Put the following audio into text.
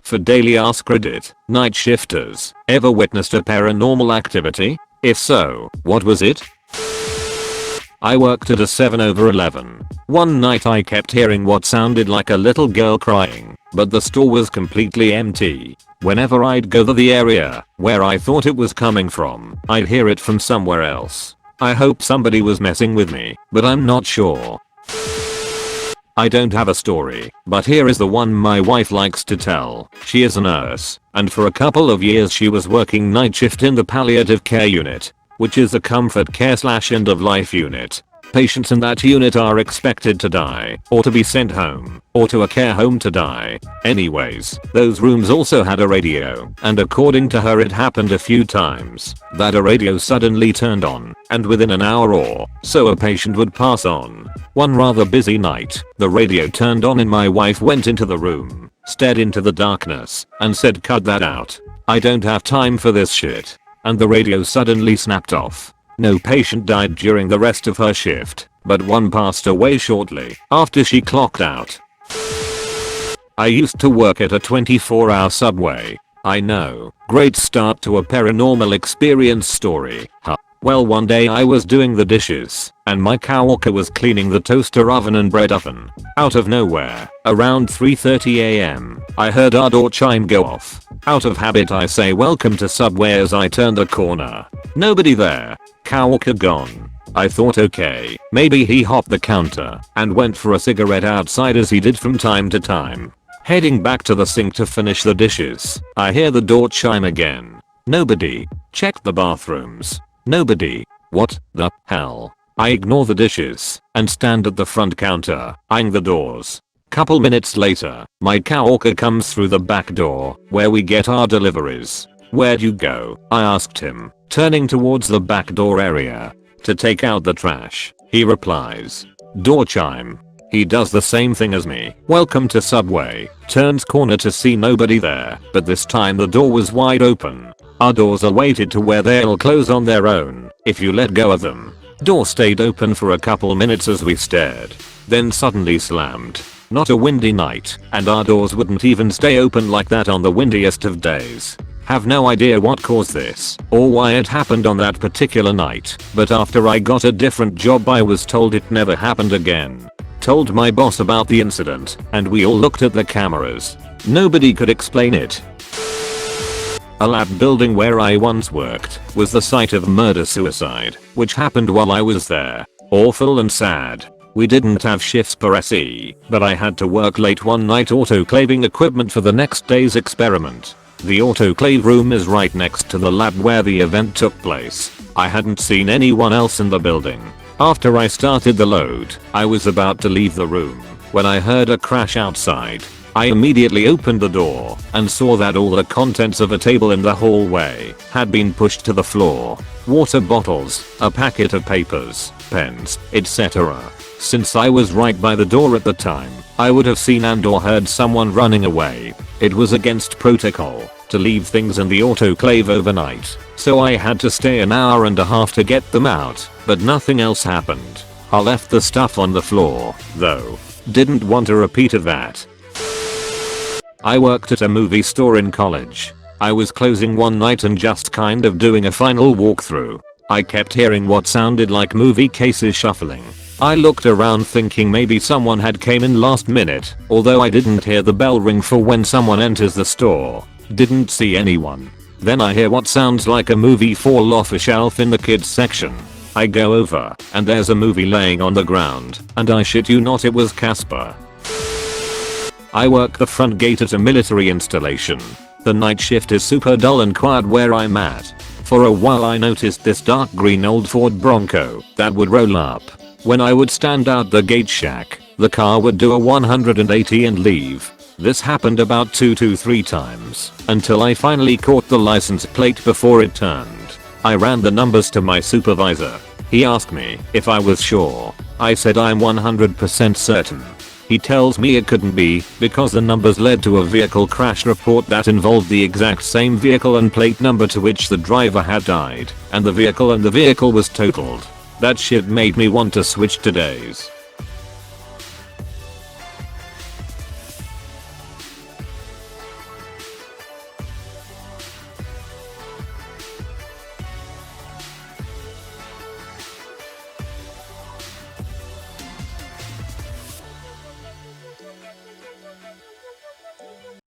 For daily Ask Reddit, night shifters, ever witnessed a paranormal activity? If so, what was it? I worked at a 7-Eleven. One night I kept hearing what sounded like a little girl crying, but the store was completely empty. Whenever I'd go to the area where I thought it was coming from, I'd hear it from somewhere else. I hope somebody was messing with me, but I'm not sure. I don't have a story, but here is the one my wife likes to tell. She is a nurse, and for a couple of years she was working night shift in the palliative care unit, which is a comfort care / end of life unit. Patients in that unit are expected to die, or to be sent home, or to a care home to die. Anyways, those rooms also had a radio, and according to her it happened a few times that a radio suddenly turned on, and within an hour or so a patient would pass on. One rather busy night, the radio turned on and my wife went into the room, stared into the darkness, and said, "Cut that out. I don't have time for this shit." And the radio suddenly snapped off. No patient died during the rest of her shift, but one passed away shortly after she clocked out. I used to work at a 24-hour Subway. I know, great start to a paranormal experience story, huh? Well, one day I was doing the dishes, and my coworker was cleaning the toaster oven and bread oven. Out of nowhere, around 3:30 AM, I heard our door chime go off. Out of habit I say welcome to Subway as I turn the corner. Nobody there. Coworker gone. I thought, okay, maybe he hopped the counter and went for a cigarette outside as he did from time to time. Heading back to the sink to finish the dishes, I hear the door chime again. Nobody. Checked the bathrooms. Nobody. What the hell? I ignore the dishes and stand at the front counter, eyeing the doors. Couple minutes later, my coworker comes through the back door where we get our deliveries. "Where'd you go?" I asked him, turning towards the back door area. "To take out the trash," he replies. Door chime. He does the same thing as me. Welcome to Subway. Turns corner to see nobody there, but this time the door was wide open. Our doors are weighted to where they'll close on their own if you let go of them. Door stayed open for a couple minutes as we stared, then suddenly slammed. Not a windy night, and our doors wouldn't even stay open like that on the windiest of days. Have no idea what caused this, or why it happened on that particular night, but after I got a different job I was told it never happened again. Told my boss about the incident, and we all looked at the cameras. Nobody could explain it. A lab building where I once worked was the site of a murder-suicide, which happened while I was there. Awful and sad. We didn't have shifts per SE, but I had to work late one night autoclaving equipment for the next day's experiment. The autoclave room is right next to the lab where the event took place. I hadn't seen anyone else in the building. After I started the load, I was about to leave the room when I heard a crash outside. I immediately opened the door and saw that all the contents of a table in the hallway had been pushed to the floor. Water bottles, a packet of papers, pens, etc. Since I was right by the door at the time, I would have seen and or heard someone running away. It was against protocol to leave things in the autoclave overnight, so I had to stay an hour and a half to get them out, but nothing else happened. I left the stuff on the floor, though. Didn't want a repeat of that. I worked at a movie store in college. I was closing one night and just kind of doing a final walkthrough. I kept hearing what sounded like movie cases shuffling. I looked around thinking maybe someone had came in last minute, although I didn't hear the bell ring for when someone enters the store. Didn't see anyone. Then I hear what sounds like a movie fall off a shelf in the kids section. I go over, and there's a movie laying on the ground, and I shit you not, it was Casper. I work the front gate at a military installation. The night shift is super dull and quiet where I'm at. For a while I noticed this dark green old Ford Bronco that would roll up. When I would stand out the gate shack, the car would do a 180 and leave. This happened about 2 to 3 times, until I finally caught the license plate before it turned. I ran the numbers to my supervisor. He asked me if I was sure. I said I'm 100% certain. He tells me it couldn't be because the numbers led to a vehicle crash report that involved the exact same vehicle and plate number to which the driver had died, and the vehicle was totaled. That shit made me want to switch to days.